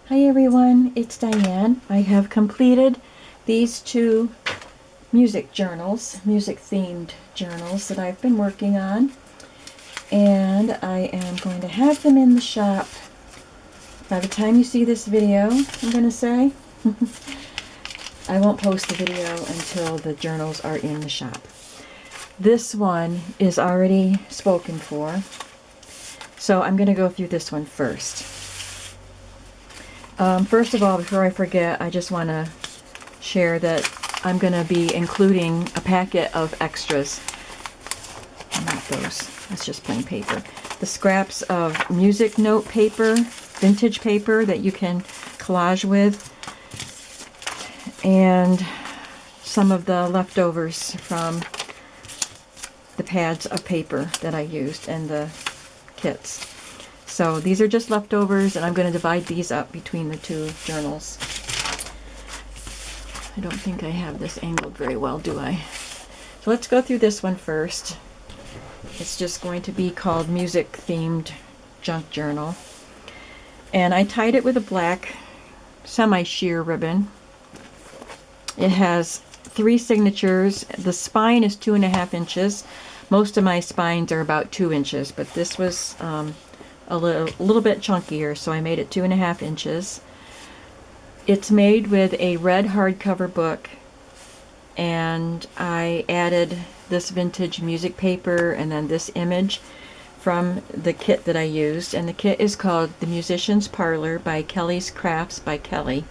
Hi everyone, it's Diane. I have completed these two music journals, music themed journals that I've been working on, and I am going to have them in the shop by the time you see this video, I'm going to say. I won't post the video until the journals are in the shop. This one is already spoken for, so I'm going to go through this one first. First of all, before I forget, I just want to share that I'm going to be including a packet of extras. Not those. That's just plain paper. The scraps of music note paper, vintage paper that you can collage with, and some of the leftovers from the pads of paper that I used and the kits. So these are just leftovers, and I'm going to divide these up between the two journals. I don't think I have this angled very well, do I? So let's go through this one first. It's just going to be called Music Themed Junk Journal. And I tied it with a black semi-sheer ribbon. It has 3 signatures. The spine is 2.5 inches. Most of my spines are about 2 inches, but this was a little bit chunkier, so I made it 2.5 inches. It's made with a red hardcover book, and I added this vintage music paper and then this image from the kit that I used, and the kit is called The Musician's Parlor by Kelly's Crafts by Kelly,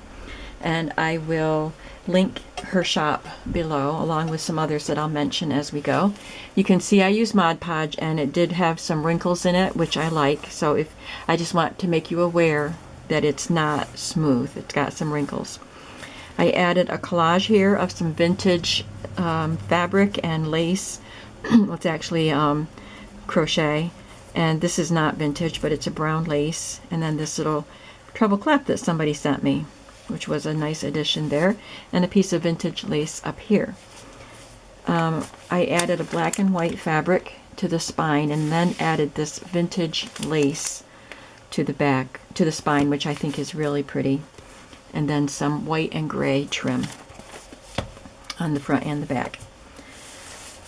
and I will link her shop below along with some others that I'll mention as we go. You can see I use Mod Podge, and it did have some wrinkles in it, which I like, so if I just want to make you aware that it's not smooth, it's got some wrinkles. I added a collage here of some vintage fabric and lace. It's actually crochet, and this is not vintage, but it's a brown lace, and then this little treble clef that somebody sent me, which was a nice addition there, and a piece of vintage lace up here. I added a black and white fabric to the spine, and then added this vintage lace to the back, to the spine, which I think is really pretty, and then some white and gray trim on the front and the back.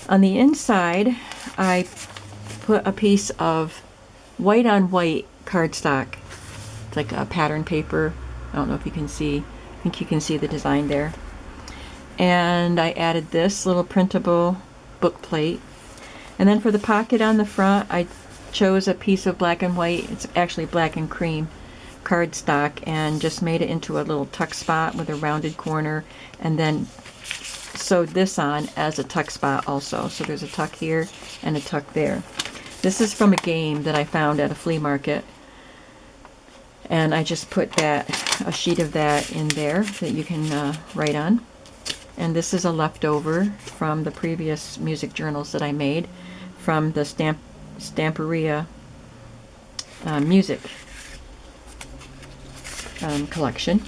On the inside, I put a piece of white on white cardstock. It's like a pattern paper. I don't know if you can see, I think you can see the design there. And I added this little printable book plate. And then for the pocket on the front, I chose a piece of black and white, it's actually black and cream cardstock, and just made it into a little tuck spot with a rounded corner, and then sewed this on as a tuck spot also. So there's a tuck here and a tuck there. This is from a game that I found at a flea market, and I just put a sheet of that in there that you can write on. And this is a leftover from the previous music journals that I made from the Stamperia music collection.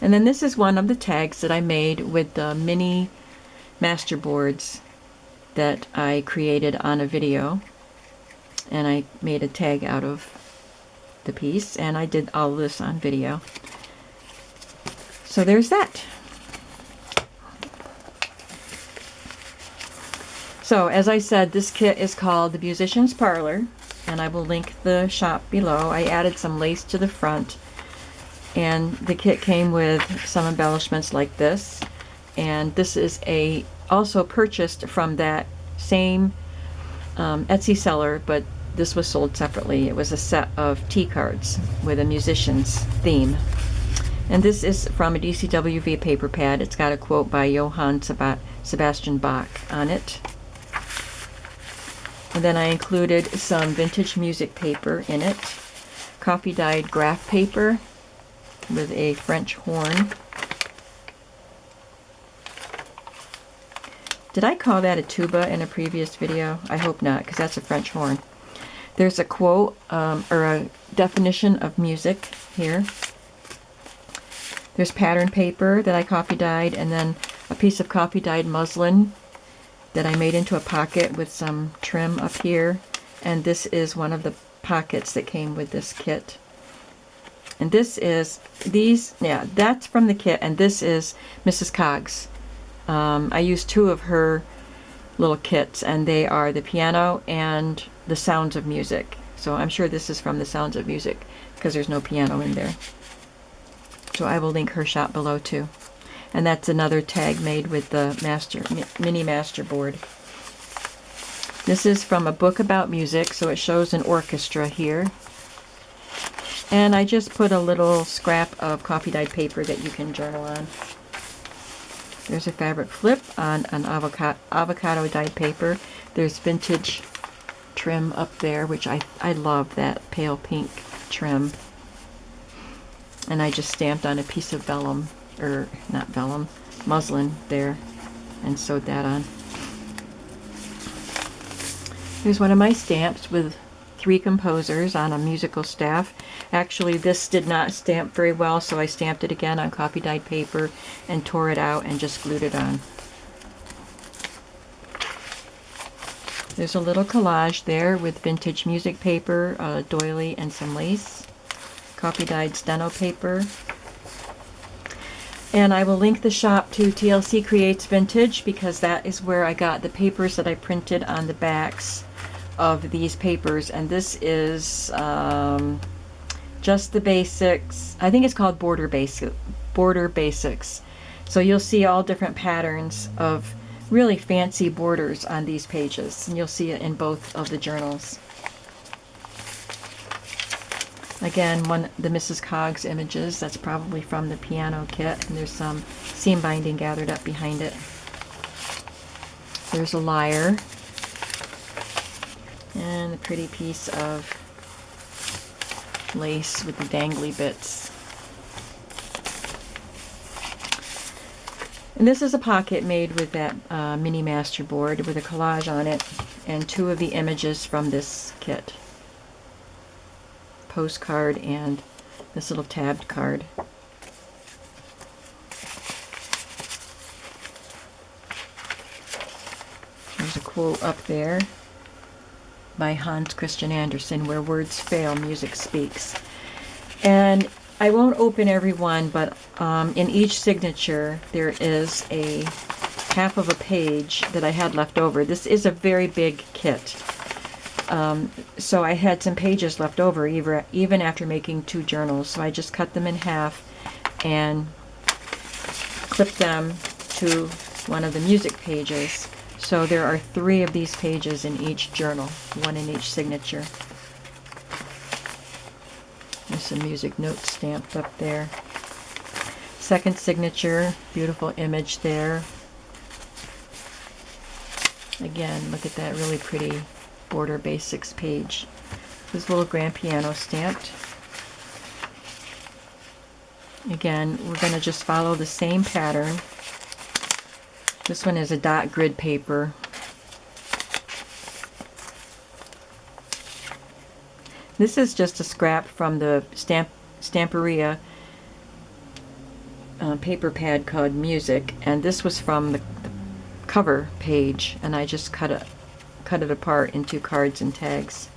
And then this is one of the tags that I made with the mini master boards that I created on a video, and I made a tag out of the piece, and I did all this on video. So there's that. So as I said, this kit is called The Musician's Parlor, and I will link the shop below. I added some lace to the front, and the kit came with some embellishments like this, and this is also purchased from that same Etsy seller, but this was sold separately. It was a set of tea cards with a musician's theme. And this is from a DCWV paper pad. It's got a quote by Johann Sebastian Bach on it. And then I included some vintage music paper in it, coffee dyed graph paper with a French horn. Did I call that a tuba in a previous video? I hope not, because that's a French horn. There's a quote or a definition of music here. There's pattern paper that I coffee dyed, and then a piece of coffee dyed muslin that I made into a pocket with some trim up here, and this is one of the pockets that came with this kit. And this is, yeah, that's from the kit, and this is Mrs. Coggs. I used two of her little kits, and they are the piano and the Sounds of Music. So I'm sure this is from the Sounds of Music because there's no piano in there. So I will link her shop below too. And that's another tag made with the mini master board. This is from a book about music, so it shows an orchestra here. And I just put a little scrap of coffee dyed paper that you can journal on. There's a fabric flip on an avocado dyed paper. There's vintage trim up there, which I love that pale pink trim. And I just stamped on a piece of vellum, or not vellum, muslin there, and sewed that on. Here's one of my stamps with 3 composers on a musical staff. Actually, this did not stamp very well, so I stamped it again on coffee dyed paper and tore it out and just glued it on. There's a little collage there with vintage music paper, a doily, and some lace. Coffee dyed steno paper. And I will link the shop to TLC Creates Vintage because that is where I got the papers that I printed on the backs of these papers. And this is just the basics. I think it's called Border Basics. So you'll see all different patterns of really fancy borders on these pages, and you'll see it in both of the journals. Again, the Mrs. Coggs images, that's probably from the piano kit, and there's some seam binding gathered up behind it. There's a lyre, and a pretty piece of lace with the dangly bits. And this is a pocket made with that mini master board with a collage on it and 2 of the images from this kit. Postcard and this little tabbed card. There's a quote up there by Hans Christian Andersen, "Where words fail, music speaks." And I won't open every one, but in each signature there is a half of a page that I had left over. This is a very big kit. So I had some pages left over even after making 2 journals. So I just cut them in half and clipped them to one of the music pages. So there are 3 of these pages in each journal, 1 in each signature. There's some music notes stamped up there. Second signature, beautiful image there. Again, look at that really pretty Border Basics page. This little grand piano stamped. Again, we're going to just follow the same pattern. This one is a dot grid paper. This is just a scrap from the Stamperia paper pad called Music, and this was from the cover page, and I just cut it apart into cards and tags.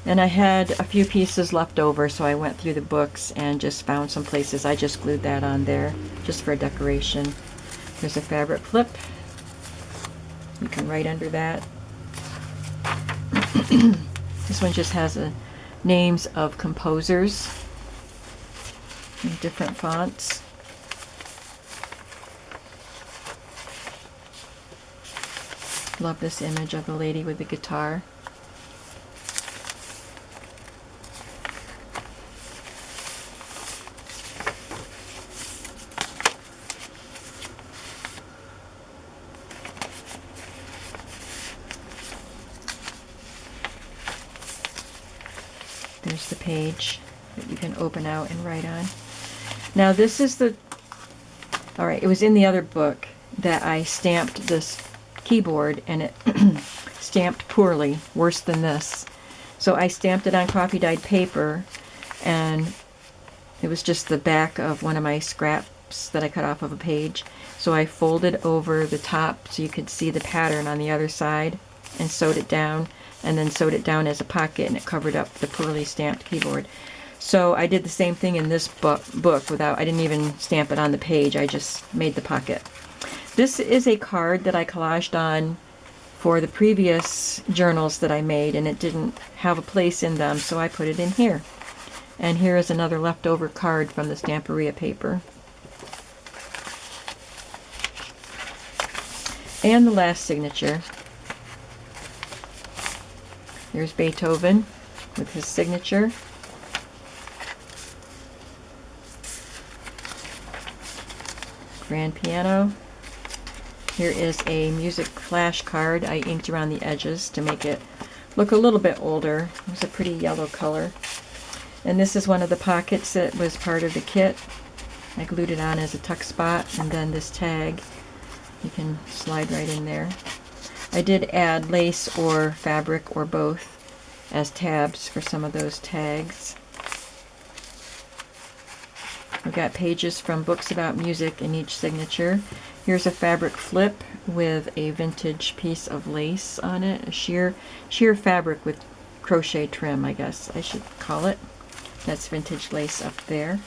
And I had a few pieces left over, so I went through the books and just found some places. I just glued that on there just for decoration. There's a fabric flip. You can write under that. This one just has names of composers in different fonts. Love this image of the lady with the guitar. There's the page that you can open out and write on. Now this is alright, it was in the other book that I stamped this keyboard and it stamped poorly, worse than this. So I stamped it on coffee dyed paper, and it was just the back of one of my scrap snips that I cut off of a page. So I folded over the top so you could see the pattern on the other side and sewed it down, and then sewed it down as a pocket, and it covered up the pearly stamped keyboard. So I did the same thing in this book without, I didn't even stamp it on the page, I just made the pocket. This is a card that I collaged on for the previous journals that I made, and it didn't have a place in them, so I put it in here. And here is another leftover card from the Stamperia paper. And the last signature. There's Beethoven with his signature. Grand piano. Here is a music flash card. I inked around the edges to make it look a little bit older. It was a pretty yellow color. And this is one of the pockets that was part of the kit. I glued it on as a tuck spot, and then this tag you can slide right in there. I did add lace or fabric or both as tabs for some of those tags. We've got pages from books about music in each signature. Here's a fabric flip with a vintage piece of lace on it, a sheer fabric with crochet trim, I guess I should call it. That's vintage lace up there.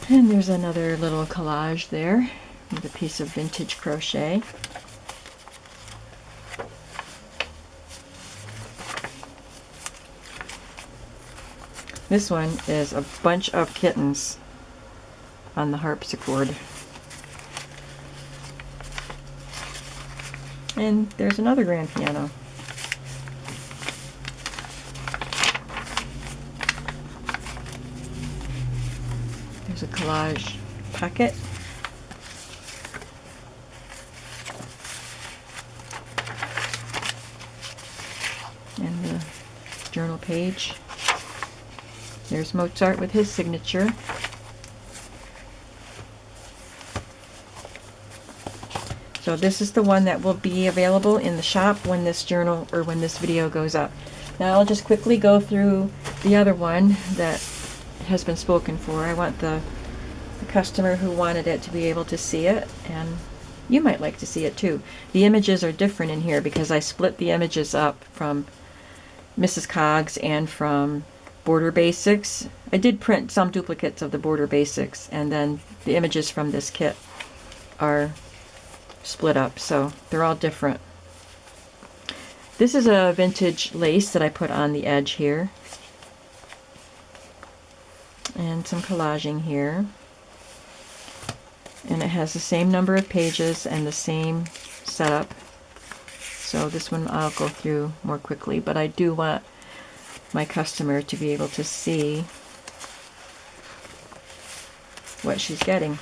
And there's another little collage there with a piece of vintage crochet. This one is a bunch of kittens on the harpsichord. And there's another grand piano. There's a collage pocket. And the journal page. There's Mozart with his signature. So this is the one that will be available in the shop when this journal or when this video goes up. Now I'll just quickly go through the other one that has been spoken for. I want the customer who wanted it to be able to see it, and you might like to see it too. The images are different in here because I split the images up from Mrs. Coggs and from Border Basics. I did print some duplicates of the Border Basics, and then the images from this kit are split up, so they're all different. This is a vintage lace that I put on the edge here, and some collaging here, and it has the same number of pages and the same setup, so this one I'll go through more quickly, but I do want my customer to be able to see what she's getting.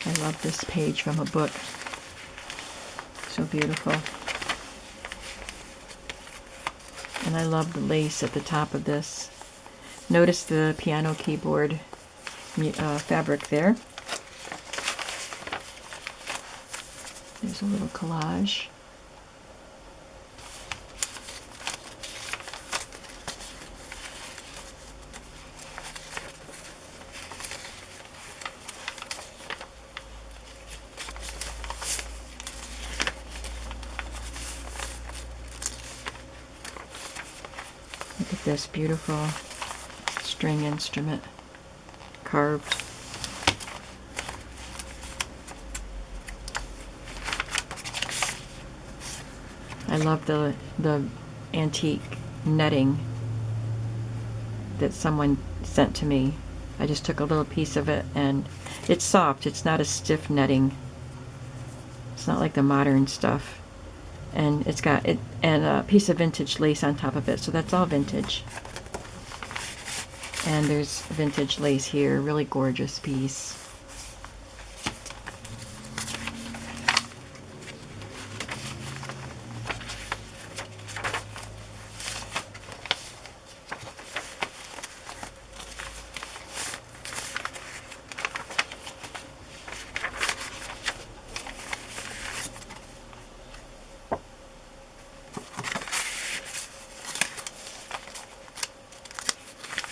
I love this page from a book. So beautiful. And I love the lace at the top of this. Notice the piano keyboard fabric there. There's a little collage. Look at this beautiful string instrument, carved. I love the antique netting that someone sent to me. I just took a little piece of it, and it's soft. It's not a stiff netting. It's not like the modern stuff. And it's got it and a piece of vintage lace on top of it, so that's all vintage. And there's vintage lace here, really gorgeous piece.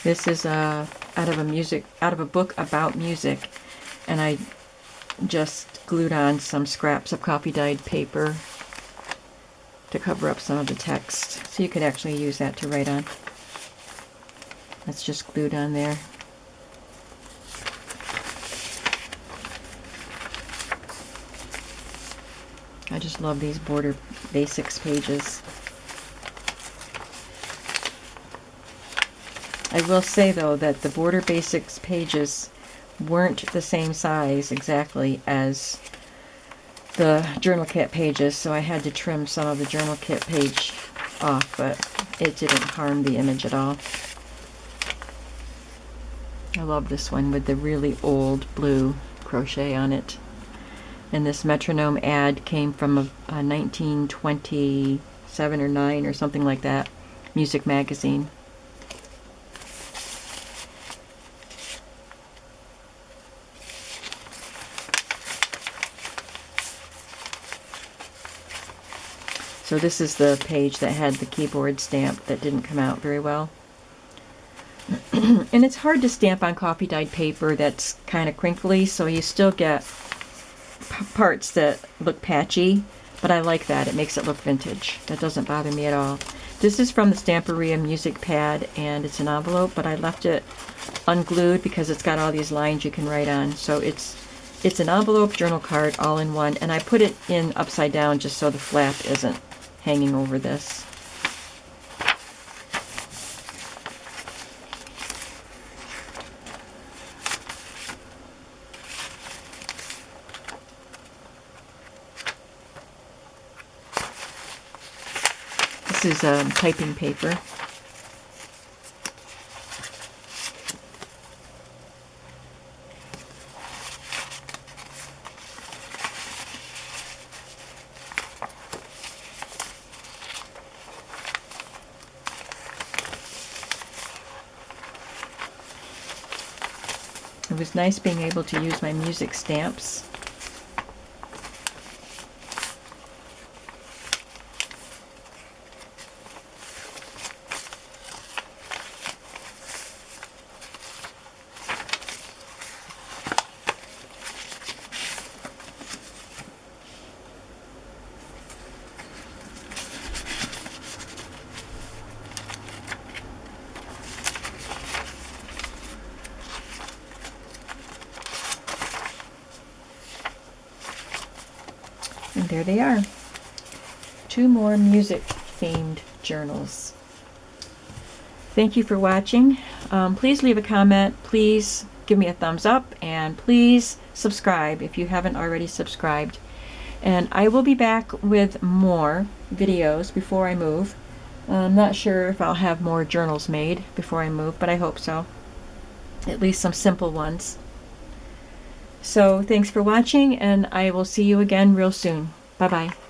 This is out of a book about music, and I just glued on some scraps of coffee dyed paper to cover up some of the text, so you could actually use that to write on. That's just glued on there. I just love these Border Basics pages. I will say though that the Border Basics pages weren't the same size exactly as the journal kit pages, so I had to trim some of the journal kit page off, but it didn't harm the image at all. I love this one with the really old blue crochet on it. And this metronome ad came from a 1927 or 9 or something like that music magazine. So this is the page that had the keyboard stamp that didn't come out very well. And it's hard to stamp on coffee dyed paper that's kind of crinkly, so you still get parts that look patchy, but I like that. It makes it look vintage. That doesn't bother me at all. This is from the Stamperia Music Pad, and it's an envelope, but I left it unglued because it's got all these lines you can write on. So it's an envelope journal card all in one, and I put it in upside down just so the flap isn't hanging over this. This is typing paper. It was nice being able to use my music stamps. And there they are. 2 more music-themed journals. Thank you for watching. Please leave a comment. Please give me a thumbs up. And please subscribe if you haven't already subscribed. And I will be back with more videos before I move. I'm not sure if I'll have more journals made before I move, but I hope so. At least some simple ones. So thanks for watching, and I will see you again real soon. Bye-bye.